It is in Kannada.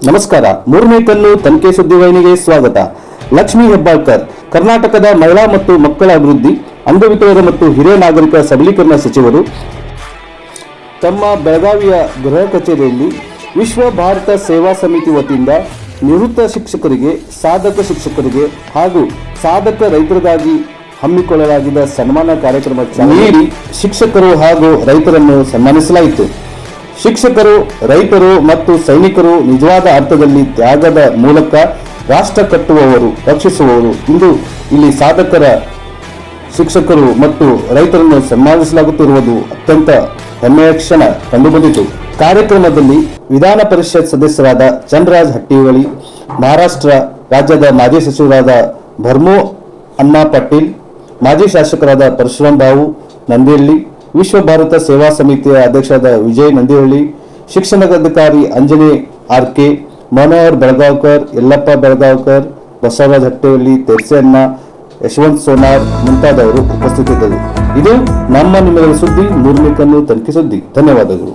ನಮಸ್ಕಾರ. ಮೂರನೇ ಕಲ್ಲು ತನಿಖೆ ಸುದ್ದಿವಾಹಿನಿಗೆ ಸ್ವಾಗತ. ಲಕ್ಷ್ಮೀ ಹೆಬ್ಬಾಳ್ಕರ್, ಕರ್ನಾಟಕದ ಮಹಿಳಾ ಮತ್ತು ಮಕ್ಕಳ ಅಭಿವೃದ್ಧಿ, ಅಂಗವಿಕಲರ ಮತ್ತು ಹಿರಿಯ ನಾಗರಿಕ ಸಬಲೀಕರಣ ಸಚಿವರು ತಮ್ಮ ಬೆಳಗಾವಿಯ ಗೃಹ ಕಚೇರಿಯಲ್ಲಿ ವಿಶ್ವ ಭಾರತ ಸೇವಾ ಸಮಿತಿ ವತಿಯಿಂದ ನಿವೃತ್ತ ಶಿಕ್ಷಕರಿಗೆ, ಸಾಧಕ ಶಿಕ್ಷಕರಿಗೆ ಹಾಗೂ ಸಾಧಕ ರೈತರಿಗಾಗಿ ಹಮ್ಮಿಕೊಳ್ಳಲಾಗಿದ್ದ ಸನ್ಮಾನ ಕಾರ್ಯಕ್ರಮ ನೀಡಿ ಶಿಕ್ಷಕರು ಹಾಗೂ ರೈತರನ್ನು ಸನ್ಮಾನಿಸಲಾಯಿತು. ಶಿಕ್ಷಕರು, ರೈತರು ಮತ್ತು ಸೈನಿಕರು ನಿಜವಾದ ಅರ್ಥದಲ್ಲಿ ತ್ಯಾಗದ ಮೂಲಕ ರಾಷ್ಟ್ರ ಕಟ್ಟುವವರು, ರಕ್ಷಿಸುವವರು. ಇಂದು ಇಲ್ಲಿ ಸಾಧಕರ, ಶಿಕ್ಷಕರು ಮತ್ತು ರೈತರನ್ನು ಸನ್ಮಾನಿಸಲಾಗುತ್ತಿರುವುದು ಅತ್ಯಂತ ಹೆಮ್ಮೆಯ ಕ್ಷಣ ಕಂಡುಬಂದಿತು. ಕಾರ್ಯಕ್ರಮದಲ್ಲಿ ವಿಧಾನ ಪರಿಷತ್ ಸದಸ್ಯರಾದ ಚಂದ್ರರಾಜ್ ಹಟ್ಟಿಹೊಳಿ, ಮಹಾರಾಷ್ಟ್ರ ರಾಜ್ಯದ ಮಾಜಿ ಸಚಿವರಾದ ಭರ್ಮು ಅಣ್ಣಾ ಪಾಟೀಲ್, ಮಾಜಿ ಶಾಸಕರಾದ ಪರಶುರಾಮ್ ಬಾವು ನಂದಿಹಳ್ಳಿ, ವಿಶ್ವ ಭಾರತ ಸೇವಾ ಸಮಿತಿಯ ಅಧ್ಯಕ್ಷರಾದ ವಿಜಯ್ ನಂದಿಹಳ್ಳಿ, ಶಿಕ್ಷಣಾಧಿಕಾರಿ ಅಂಜನಿ ಆರ್ಕೆ, ಮನೋಹರ್ ಬೆಳಗಾವ್ಕರ್, ಯಲ್ಲಪ್ಪ ಬೆಳಗಾವ್ಕರ್, ಬಸವರಾಜ್ ಹಟ್ಟಿಹೊಳಿ, ತೆರ್ಸೆ ಅಣ್ಣ, ಯಶವಂತ್ ಸೋನಾರ್ ಮುಂತಾದವರು ಉಪಸ್ಥಿತರಿದ್ದರು. ಇದು ನಮ್ಮ ನಿಮ್ಮೆಲ್ಲರ ಸುದ್ದಿ, ಮೂರನೇ ಕಲ್ಲು ತನಿಖೆ ಸುದ್ದಿ. ಧನ್ಯವಾದಗಳು.